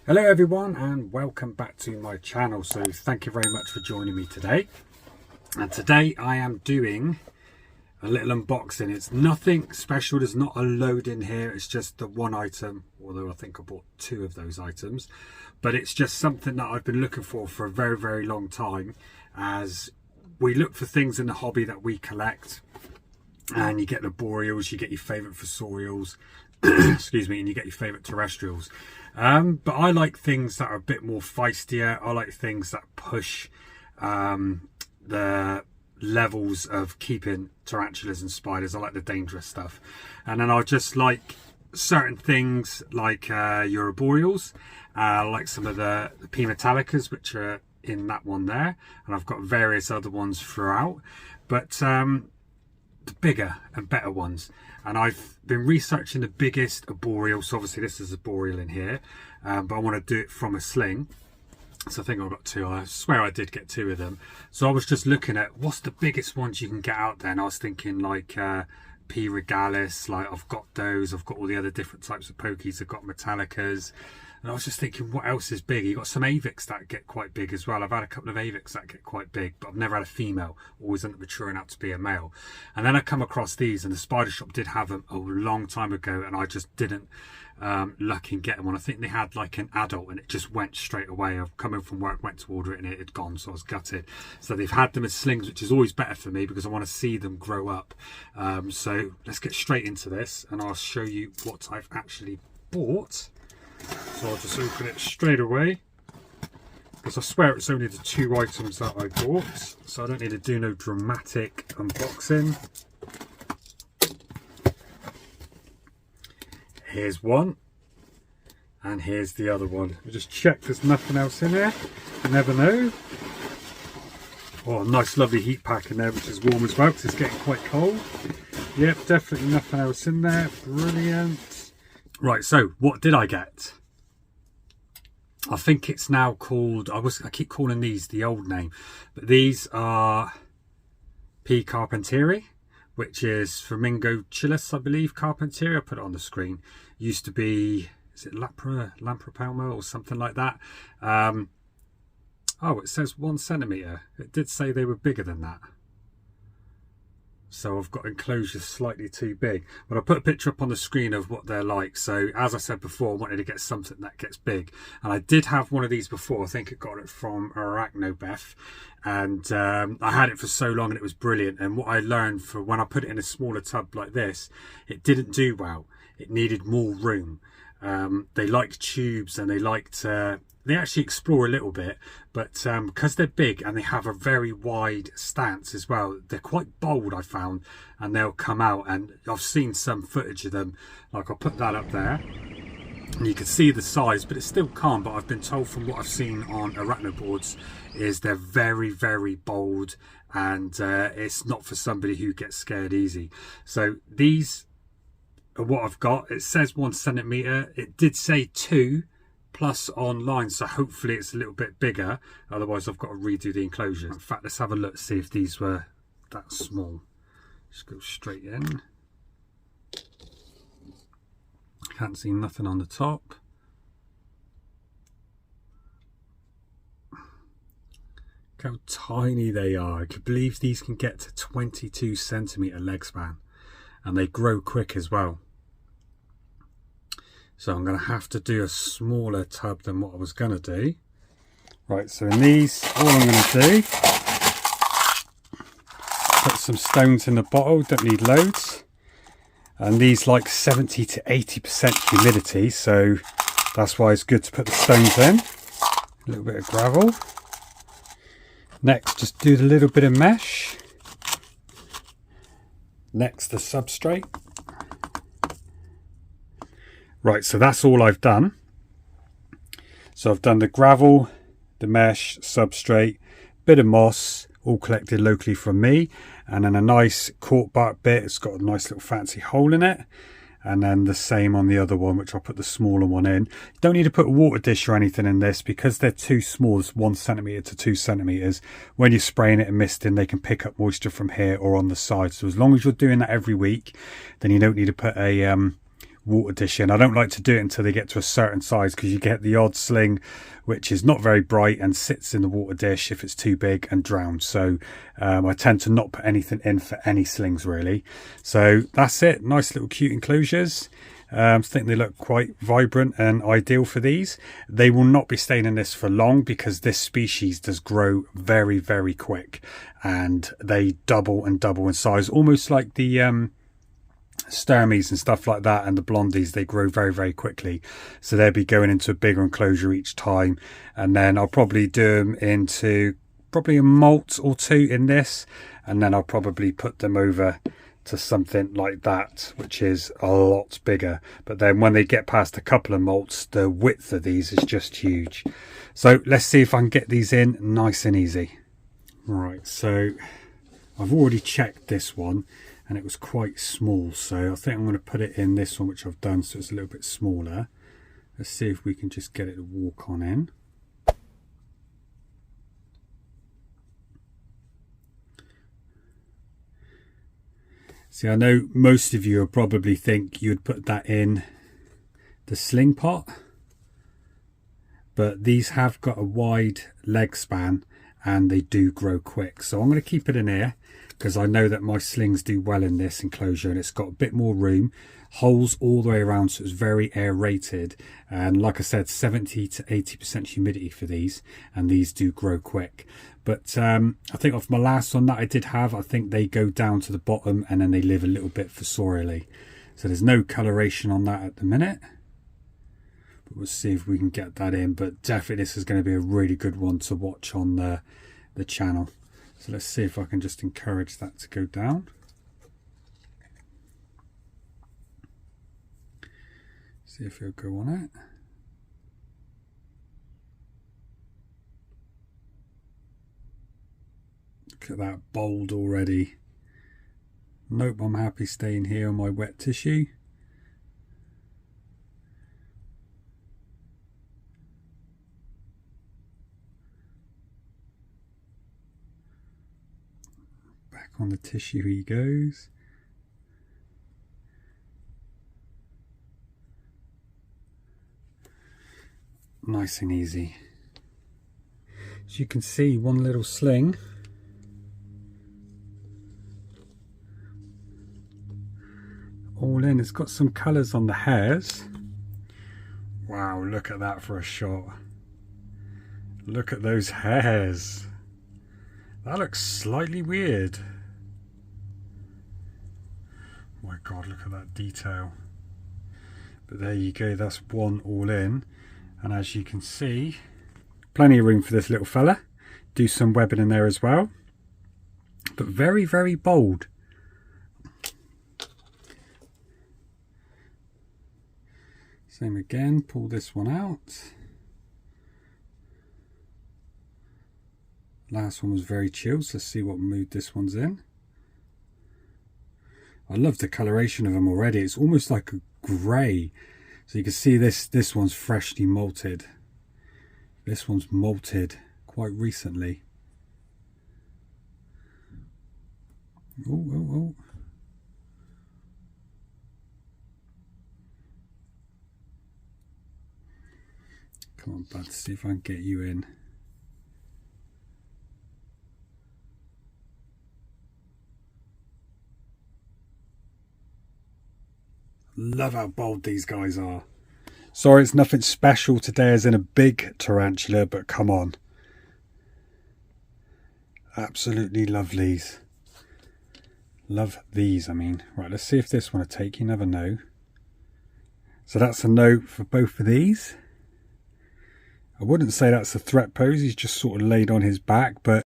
Hello everyone and welcome back to my channel. So thank you very much for joining me today. And today I am doing a little unboxing. It's nothing special, there's not a load in here, it's just the one item, although I think I bought two of those items. But it's just something that I've been looking for a very long time, as we look for things in the hobby that we collect. And you get the boreals, you get your favourite fossorials, excuse me, and you get your favourite terrestrials. But I like things that are a bit more feistier. I like things that push the levels of keeping tarantulas and spiders. I like the dangerous stuff. And then I just like certain things like your boreals. I like some of the P Metallicas, which are in that one there. And I've got various other ones throughout. But the bigger and better ones, and I've been researching the biggest arboreal. So obviously this is a boreal in here, but I want to do it from a sling, so I think I've got two. I swear I did get two of them. So I was just looking at what's the biggest ones you can get out there, and I was thinking like P Regalis, like I've got those. I've got all the other different types of pokies. I've got Metallicas. And I was just thinking, what else is big? You've got some Avics that get quite big as well. I've had a couple of Avics that get quite big, but I've never had a female. Always ended up maturing out to be a male. And then I come across these, and the Spidershop did have them a long time ago, and I just didn't luck in getting one. I think they had like an adult, and it just went straight away. I've come in from work, went to order it, and it had gone, so I was gutted. So they've had them as slings, which is always better for me because I want to see them grow up. So let's get straight into this, and I'll show you what I've actually bought. So I'll just open it straight away, because I swear it's only the two items that I bought, so I don't need to do no dramatic unboxing. Here's one, and here's the other one. I'll just check there's nothing else in there, you never know. Oh, a nice lovely heat pack in there, which is warm as well because it's getting quite cold. Yep, definitely nothing else in there. Brilliant. Right, so what did I get? I think it's now called, I keep calling these the old name, but these are P Carpenteri, which is Phormingochilus, I believe, Carpenteri. I put it on the screen. Used to be, is it Lamprey Palmer or something like that? Oh, it says 1 centimetre. It did say they were bigger than that. So I've got enclosures slightly too big, but I'll put a picture up on the screen of what they're like. So as I said before, I wanted to get something that gets big, and I did have one of these before. I think I got it from Arachnobeth, and I had it for so long and it was brilliant. And what I learned for when I put it in a smaller tub like this, it didn't do well. It needed more room. They like tubes, and they like to, they actually explore a little bit, but because they're big and they have a very wide stance as well, they're quite bold, I found, and they'll come out. And I've seen some footage of them, like I'll put that up there, and you can see the size, but it's still calm. But I've been told from what I've seen on arachnoboards is they're very bold, and it's not for somebody who gets scared easy. So these are what I've got. It says 1 centimetre. It did say 2 plus online, so hopefully it's a little bit bigger. Otherwise I've got to redo the enclosure. In fact, let's have a look, see if these were that small. Just go straight in. Can't see nothing on the top. Look how tiny they are. I can believe these can get to 22 centimetre leg span, and they grow quick as well. So I'm going to have to do a smaller tub than what I was going to do. Right, so in these, all I'm going to do, put some stones in the bottle, don't need loads. And these like 70 to 80% humidity, so that's why it's good to put the stones in. A little bit of gravel. Next, just do the little bit of mesh. Next, the substrate. Right, so that's all I've done. So I've done the gravel, the mesh, substrate, bit of moss, all collected locally from me, and then a nice cork bark bit. It's got a nice little fancy hole in it, and then the same on the other one, which I'll put the smaller one in. You don't need to put a water dish or anything in this because they're too small. It's 1 centimetre to 2 centimetres. When you're spraying it and misting, they can pick up moisture from here or on the side. So as long as you're doing that every week, then you don't need to put a water dish in. I don't like to do it until they get to a certain size, because you get the odd sling which is not very bright and sits in the water dish if it's too big and drowns. So I tend to not put anything in for any slings really. So that's it. Nice little cute enclosures. I think they look quite vibrant and ideal for these. They will not be staying in this for long, because this species does grow very, very quick, and they double and double in size, almost like the Sturmies and stuff like that, and the blondies. They grow very, very quickly, so they'll be going into a bigger enclosure each time, and then I'll probably do them into probably a molt or two in this, and then I'll probably put them over to something like that, which is a lot bigger. But then when they get past a couple of molts, the width of these is just huge. So let's see if I can get these in nice and easy. Right, so I've already checked this one and it was quite small, so I think I'm going to put it in this one, which I've done, so it's a little bit smaller. Let's see if we can just get it to walk on in. See, I know most of you will probably think you'd put that in the sling pot, but these have got a wide leg span and they do grow quick. So I'm going to keep it in here, because I know that my slings do well in this enclosure, and it's got a bit more room, holes all the way around, so it's very aerated, and like I said, 70 to 80% humidity for these, and these do grow quick. But I think off my last one that I did have, I think they go down to the bottom and then they live a little bit fossorially. So there's no coloration on that at the minute, but we'll see if we can get that in. But definitely this is going to be a really good one to watch on the channel. So let's see if I can just encourage that to go down. See if it'll go on it. Look at that bold already. Nope, I'm happy staying here on my wet tissue. Back on the tissue he goes. Nice and easy. As you can see, one little sling. All in. It's got some colours on the hairs. Wow, look at that for a shot. Look at those hairs. That looks slightly weird. Oh my god, look at that detail. But there you go, that's one all in. And as you can see, plenty of room for this little fella. Do some webbing in there as well. But very, very bold. Same again, pull this one out. Last one was very chilled, so let's see what mood this one's in. I love the coloration of them already. It's almost like a grey. So you can see this one's freshly molted. This one's molted quite recently. Oh, oh, oh. Come on, bud, see if I can get you in. Love how bold these guys are. Sorry, it's nothing special today as in a big tarantula, but come on. Absolutely love these. Love these, I mean. Right, let's see if this one will take. You never know. So that's a no for both of these. I wouldn't say that's a threat pose. He's just sort of laid on his back, but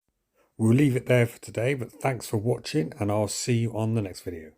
we'll leave it there for today. But thanks for watching, and I'll see you on the next video.